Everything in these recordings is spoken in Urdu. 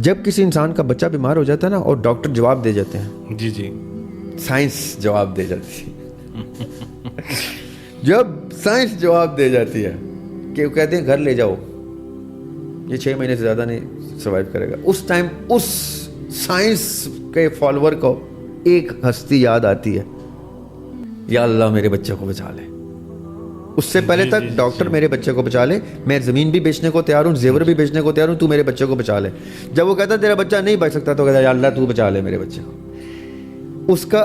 جب کسی انسان کا بچہ بیمار ہو جاتا ہے نا اور ڈاکٹر جواب دے جاتے ہیں, جی جی, سائنس جواب دے جاتی ہے جب سائنس جواب دے جاتی ہے کہ وہ کہتے ہیں گھر لے جاؤ, یہ 6 مہینے سے زیادہ نہیں سروائیو کرے گا, اس ٹائم اس سائنس کے فالوور کو ایک ہستی یاد آتی ہے, یا اللہ میرے بچے کو بچا لے. اس سے پہلے تک ڈاکٹر میرے بچے کو بچا لے, میں زمین بھی بیچنے کو تیار ہوں, زیور بھی بیچنے کو تیار ہوں, تو میرے بچے کو بچا لے. جب وہ کہتا ہے تیرا بچہ نہیں بچ سکتا تو کہتا ہے یا اللہ تو بچا لے میرے بچے کو. اس کا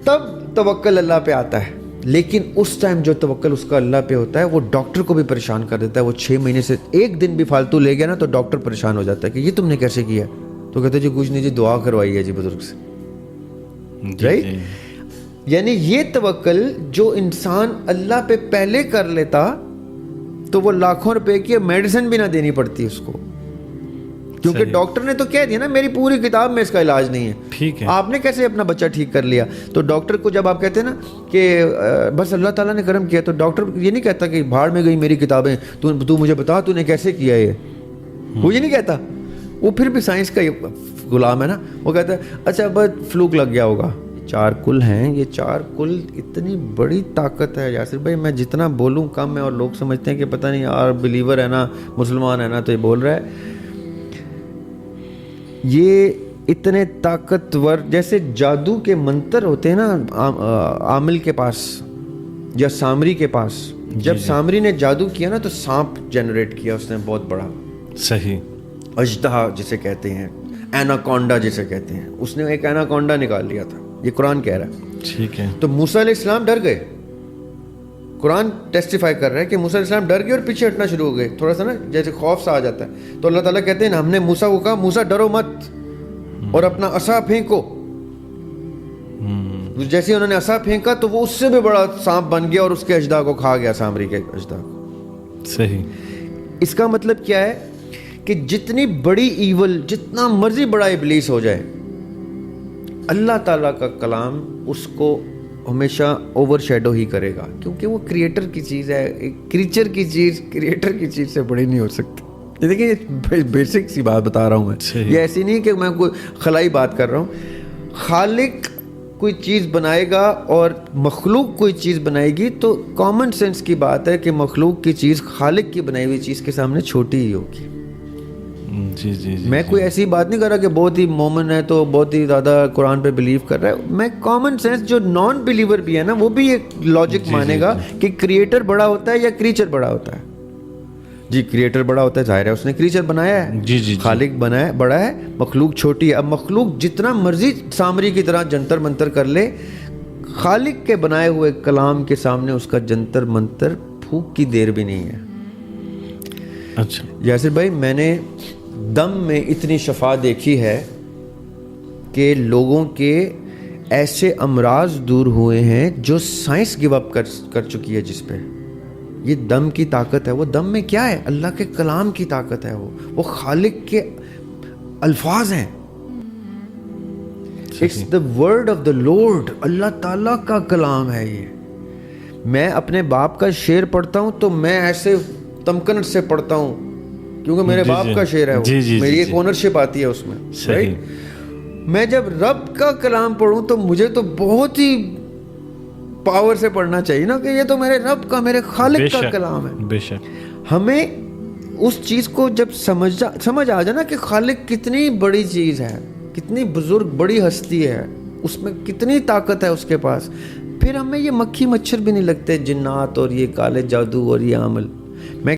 تب توکل اللہ پہ آتا ہے, لیکن اس ٹائم جو توکل اس کا اللہ پہ ہوتا ہے وہ ڈاکٹر کو بھی پریشان کر دیتا ہے. وہ 6 مہینے سے ایک دن بھی فالتو لے گیا نا تو ڈاکٹر پریشان ہو جاتا ہے کہ یہ تم نے کیسے کیا, تو کہتے جی کچھ نہیں جی دعا کروائی ہے جی بزرگ سے, رائٹ. یعنی یہ توکل جو انسان اللہ پہ پہلے کر لیتا تو وہ لاکھوں روپے کی میڈیسن بھی نہ دینی پڑتی اس کو, کیونکہ ڈاکٹر نے تو کہہ دیا نا میری پوری کتاب میں اس کا علاج نہیں ہے. ٹھیک ہے, آپ نے کیسے اپنا بچہ ٹھیک کر لیا؟ تو ڈاکٹر کو جب آپ کہتے ہیں نا کہ بس اللہ تعالیٰ نے کرم کیا, تو ڈاکٹر یہ نہیں کہتا کہ بھاڑ میں گئی میری کتابیں, تو مجھے بتا تو نے کیسے کیا یہ, وہ یہ نہیں کہتا. وہ پھر بھی سائنس کا غلام ہے نا, وہ کہتا ہے اچھا بس فلوک لگ گیا ہوگا. 4 کل ہیں, یہ 4 کل اتنی بڑی طاقت ہے یاسر بھائی, میں جتنا بولوں کم ہے, اور لوگ سمجھتے ہیں کہ پتہ نہیں یار بلیور ہے نا, مسلمان ہے نا تو یہ بول رہا ہے. یہ اتنے طاقتور, جیسے جادو کے منتر ہوتے ہیں نا عامل کے پاس یا سامری کے پاس. جب سامری نے جادو کیا نا تو سانپ جنریٹ کیا اس نے بہت بڑا, صحیح, اژدہا جسے کہتے ہیں, ایناکونڈا جسے کہتے ہیں, اس نے ایک ایناکونڈا نکال لیا تھا, یہ قرآن کہہ رہا ہے. ٹھیک ہے, تو موسیٰ علیہ السلام ڈر گئے, قرآن ٹیسٹیفائی کر رہا ہے کہ موسیٰ علیہ السلام ڈر گئے اور پیچھے ہٹنا شروع ہو گئے, تھوڑا سا نا جیسے خوف سا آ جاتا ہے. تو اللہ تعالیٰ کہتے ہیں نا ہم نے موسیٰ کو کہا موسیٰ ڈرو مت اور اپنا عصا پھینکو. جیسے انہوں نے عصا پھینکا تو وہ اس سے بھی بڑا سانپ بن گیا اور اس کے اژدہا کو کھا گیا, سامری کے اژدہا کو. صحیح. اس کا مطلب کیا ہے کہ جتنی بڑی ایول, جتنا مرضی بڑا ابلیس ہو جائے, اللہ تعالیٰ کا کلام اس کو ہمیشہ اوور شیڈو ہی کرے گا, کیونکہ وہ کریٹر کی چیز ہے. ایک کریچر کی چیز کریٹر کی چیز سے بڑی نہیں ہو سکتی. دیکھیں یہ بیسک سی بات بتا رہا ہوں میں, یہ ایسی نہیں کہ میں کوئی خلائی بات کر رہا ہوں. خالق کوئی چیز بنائے گا اور مخلوق کوئی چیز بنائے گی تو کامن سینس کی بات ہے کہ مخلوق کی چیز خالق کی بنائی ہوئی چیز کے سامنے چھوٹی ہی ہوگی. جی جی, میں کوئی ایسی بات نہیں کر رہا کہ بہت ہی مومن ہے تو بہت ہی زیادہ قرآن پہ بلیو کر رہا ہے. میں کامن سینس جو نان بلیور بھی ہے نا وہ بھی ایک لاجک مانے گا کہ کریٹر بڑا ہوتا ہے یا کریچر بڑا ہوتا ہے. جی کریٹر بڑا ہوتا ہے, ظاہر ہے اس نے کریچر بنایا ہے. جی جی, خالق بنایا بڑا ہے, مخلوق چھوٹی ہے. اب مخلوق جتنا مرضی سامری کی طرح جنتر منتر کر لے, خالق کے بنائے ہوئے کلام کے سامنے اس کا جنتر منتر پھوک کی دیر بھی نہیں ہے. اچھا یاسر بھائی, میں نے دم میں اتنی شفا دیکھی ہے کہ لوگوں کے ایسے امراض دور ہوئے ہیں جو سائنس گیو اپ کر چکی ہے جس پہ. یہ دم کی طاقت ہے. وہ دم میں کیا ہے؟ اللہ کے کلام کی طاقت ہے. وہ خالق کے الفاظ ہیں. It's the word of the Lord. اللہ تعالیٰ کا کلام ہے یہ. میں اپنے باپ کا شعر پڑھتا ہوں تو میں ایسے تمکنت سے پڑھتا ہوں کیونکہ میرے باپ کا شعر ہے وہ, میری ایک اونرشپ آتی ہے اس میں. میں جب رب کا کلام پڑھوں تو مجھے تو بہت ہی پاور سے پڑھنا چاہیے نا کہ یہ تو میرے رب کا, میرے خالق کا کلام ہے. بے شک. ہمیں اس چیز کو جب سمجھ آ جائے نا کہ خالق کتنی بڑی چیز ہے, کتنی بزرگ بڑی ہستی ہے, اس میں کتنی طاقت ہے اس کے پاس, پھر ہمیں یہ مکھی مچھر بھی نہیں لگتے, جنات اور یہ کالے جادو اور یہ عمل. میں